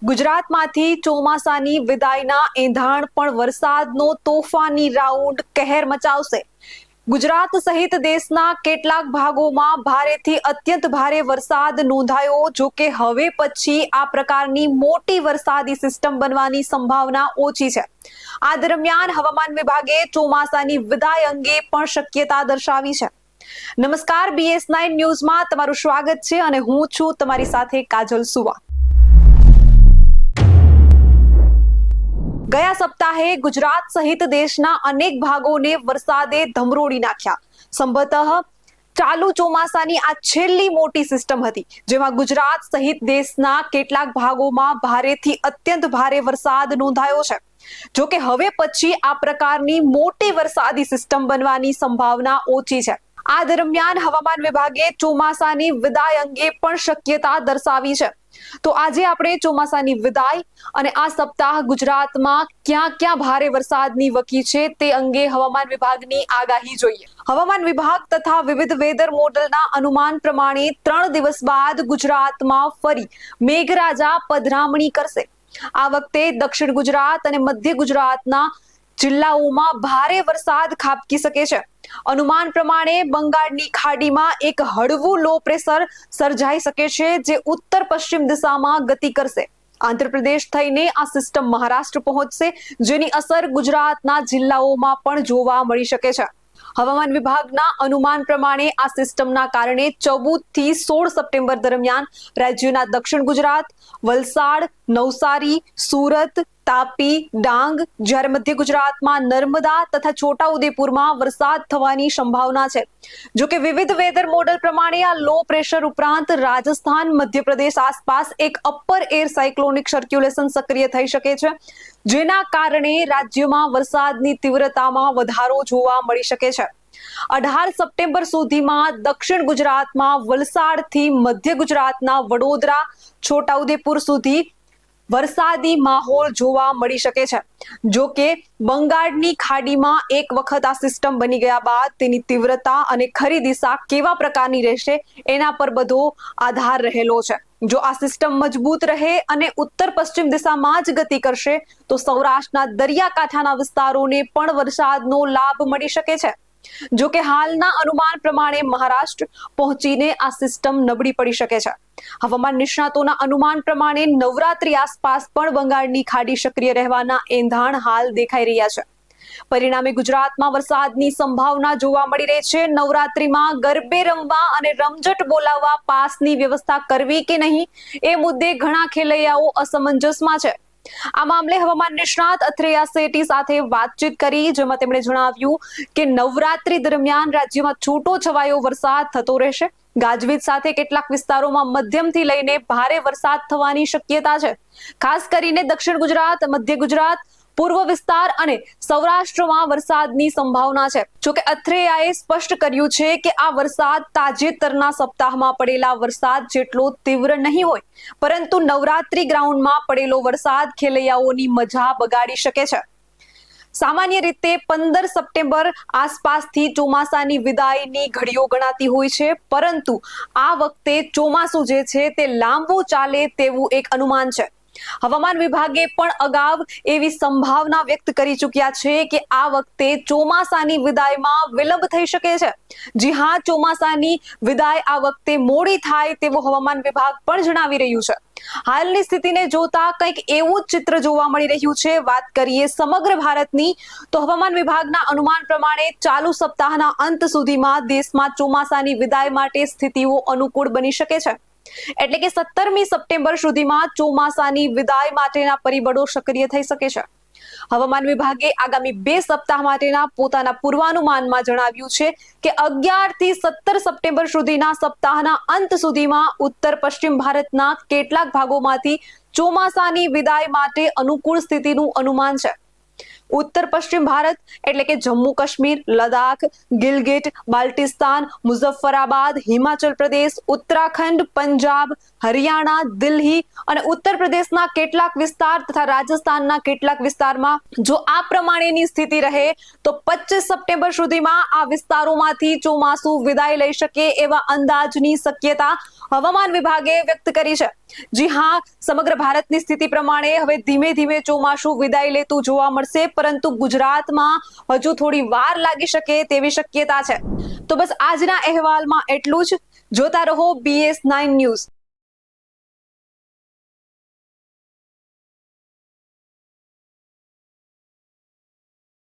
ગુજરાતમાંથી ચોમાસાની વિદાયના એંધાણ પણ વરસાદનો તોફાની રાઉન્ડ કહેર મચાવશે. ગુજરાત સહિત દેશના કેટલાક ભાગોમાં ભારેથી અત્યંત ભારે વરસાદ નોંધાયો. જો કે હવે પછી આ પ્રકારની મોટી વરસાદી સિસ્ટમ બનવાની સંભાવના ઓછી છે. આ દરમિયાન હવામાન વિભાગે ચોમાસાની વિદાય અંગે પણ શક્યતા દર્શાવી છે. નમસ્કાર, BS9 ન્યૂઝમાં તમારું સ્વાગત છે અને હું છું તમારી સાથે કાજલ સુવા. ગયા સપ્તાહે ગુજરાત સહિત દેશના અનેક ભાગોને વરસાદે ધમરોડી નાખ્યા. સંભવતઃ ચાલુ ચોમાસાની આ છેલ્લી મોટી સિસ્ટમ હતી, જેમાં ગુજરાત સહિત દેશના કેટલાક ભાગોમાં ભારેથી અત્યંત ભારે વરસાદ નોંધાયો છે. જો કે હવે પછી આ પ્રકારની મોટી વરસાદી સિસ્ટમ બનવાની સંભાવના ઓછી છે. આ દરમિયાન હવામાન વિભાગે ચોમાસાની વિદાય અંગે પણ શક્યતા દર્શાવી છે. તો આજે આપણે ચોમાસાની વિદાય અને આ સપ્તાહ ગુજરાતમાં ક્યાં ક્યાં ભારે વરસાદની વકી છે તે અંગે હવામાન વિભાગની આગાહી જોઈએ. હવામાન વિભાગ તથા વિવિધ વેધર મોડલના અનુમાન પ્રમાણે 3 દિવસ બાદ ગુજરાતમાં ફરી મેઘરાજા પધરામણી કરશે. આ વખતે દક્ષિણ ગુજરાત અને મધ્ય ગુજરાતના જિલ્લાઓમાં ભારે વરસાદ ખાબકી શકે છે. અનુમાન પ્રમાણે બંગાળની ખાડીમાં એક હળવું લો પ્રેશર સર્જાઈ શકે છે, જે ઉત્તર પશ્ચિમ દિશામાં ગતિ કરશે. આંધ્રપ્રદેશ થઈને આ સિસ્ટમ મહારાષ્ટ્ર પહોંચશે, જેની અસર ગુજરાતના જિલ્લાઓમાં પણ જોવા મળી શકે છે. હવામાન વિભાગના અનુમાન પ્રમાણે આ સિસ્ટમના કારણે 14 થી 16 સપ્ટેમ્બર દરમિયાન રાજ્યના દક્ષિણ ગુજરાત, વલસાડ, નવસારી, સુરત, તાપી, ડાંગ, જ્યારે મધ્ય ગુજરાતમાં નર્મદા તથા છોટાઉદેપુરમાં વરસાદ થવાની સંભાવના છે. જો કે વિવિધ વેધર મોડલ પ્રમાણે આ લો પ્રેશર ઉપરાંત રાજસ્થાન, મધ્યપ્રદેશ આસપાસ એક અપર એર સાયક્લોનિક સર્ક્યુલેશન સક્રિય થઈ શકે છે, જેના કારણે રાજ્યમાં વરસાદની તીવ્રતામાં વધારો જોવા મળી શકે છે. 18 સપ્ટેમ્બર સુધીમાં દક્ષિણ ગુજરાતમાં વલસાડથી મધ્ય ગુજરાતના વડોદરા, છોટાઉદેપુર સુધી વરસાદી માહોલ જોવા મળી શકે છે. જો કે બંગાળની ખાડીમાં એક વખત આ સિસ્ટમ બની ગયા બાદ તેની તીવ્રતા અને ખરી દિશા કેવા પ્રકારની રહેશે એના પર બધો આધાર રહેલો છે. જો આ સિસ્ટમ મજબૂત રહે અને ઉત્તર પશ્ચિમ દિશામાં જ ગતિ કરશે તો સૌરાષ્ટ્રના દરિયાકાંઠાના વિસ્તારોને પણ વરસાદનો લાભ મળી શકે છે. જો કે હાલના અનુમાન પ્રમાણે મહારાષ્ટ્ર પહોંચીને આ સિસ્ટમ નબળી પડી શકે છે. હવામાન નિષ્ણાતોના અનુમાન પ્રમાણે નવરાત્રી આસપાસ પણ બંગાળની ખાડી સક્રિય રહેવાના એંધાણ હાલ દેખાઈ રહ્યા છે. પરિણામે ગુજરાતમાં વરસાદની સંભાવના જોવા મળી રહી છે. નવરાત્રીમાં ગરબે રમવા અને રમઝટ બોલાવવા પાસની વ્યવસ્થા કરવી કે નહીં એ મુદ્દે ઘણા ખેલૈયાઓ અસમંજસમાં છે. આ મામલે હવામાન નિષ્ણાત અથ્રેયા શેટ્ટી સાથે વાતચીત કરી, જેમાં તેમણે જણાવ્યું કે નવરાત્રી દરમિયાન રાજ્યમાં છૂટો છવાયો વરસાદ થતો રહેશે. ગાજવીજ સાથે કેટલાક વિસ્તારોમાં મધ્યમથી લઈને ભારે વરસાદ થવાની શક્યતા છે. ખાસ કરીને દક્ષિણ ગુજરાત, મધ્ય ગુજરાત, પૂર્વ વિસ્તાર અને સૌરાષ્ટ્રમાં વરસાદની સંભાવના છે. જોકે અથ્રેયાએ સ્પષ્ટ કર્યું છે કે આ વરસાદ તાજેતરના સપ્તાહમાં પડેલા વરસાદ જેટલો તીવ્ર નહીં હોય, પરંતુ નવરાત્રી ગ્રાઉન્ડમાં પડેલો વરસાદ ખેલૈયાઓની મજા બગાડી શકે છે. સામાન્ય રીતે 15 સપ્ટેમ્બર આસપાસથી ચોમાસાની વિદાયની ઘડીઓ ગણાતી હોય છે, પરંતુ આ વખતે ચોમાસું જે છે તે લાંબુ ચાલે તેવું એક અનુમાન છે. હવામાન વિભાગે પણ અગાઉ એવી સંભાવના વ્યક્ત કરી ચૂક્યા છે કે આ વખતે ચોમાસાની વિદાયમાં વિલંબ થઈ શકે છે. જી હા, ચોમાસાની વિદાય આ વખતે મોડી થાય તેવું હવામાન વિભાગ પણ જણાવી રહ્યું છે. હાલની સ્થિતિને જોતા કંઈક એવું જ ચિત્ર જોવા મળી રહ્યું છે. વાત કરીએ સમગ્ર ભારતની, તો હવામાન વિભાગના અનુમાન પ્રમાણે ચાલુ સપ્તાહના અંત સુધીમાં દેશમાં ચોમાસાની વિદાય માટે સ્થિતિઓ અનુકૂળ બની શકે છે. એટલે કે 17મી સપ્ટેમ્બર સુધીમાં ચોમાસાની વિદાય માટેના પરિબળો સક્રિય થઈ શકે છે. હવામાન વિભાગે આગામી 2 સપ્તાહ માટેના પોતાના પૂર્વાનુમાનમાં જણાવ્યું છે કે 11 થી 17 સપ્ટેમ્બર સુધીના સપ્તાહના અંત સુધીમાં ઉત્તર પશ્ચિમ ભારતના કેટલાક ભાગોમાંથી ચોમાસાની વિદાય માટે અનુકૂળ સ્થિતિનું અનુમાન છે. ઉત્તર પશ્ચિમ ભારત એટલે કે જમ્મુ કાશ્મીર, લદ્દાખ, ગિલગિટ, બાલ્ટિસ્તાન, મુઝફ્ફરાબાદ, હિમાચલ પ્રદેશ, ઉત્તરાખંડ, પંજાબ, હરિયાણા, દિલ્હી અને ઉત્તર પ્રદેશના કેટલાક વિસ્તાર તથા રાજસ્થાનના કેટલાક વિસ્તારમાં જો આ પ્રમાણેની સ્થિતિ રહે તો 25 સપ્ટેમ્બર સુધીમાં આ વિસ્તારોમાંથી ચોમાસું વિદાય લઈ શકે એવા અંદાજની શક્યતા હવામાન વિભાગે વ્યક્ત કરી છે. જી હા, સમગ્ર ભારતની સ્થિતિ પ્રમાણે હવે ધીમે ધીમે ચોમાસું વિદાય લેતું જોવા મળશે, પરંતુ ગુજરાતમાં હજુ થોડી વાર લાગી શકે તેવી શક્યતા છે. તો બસ આજના અહેવાલમાં એટલું જ. જોતા રહો BS9 ન્યૂઝ.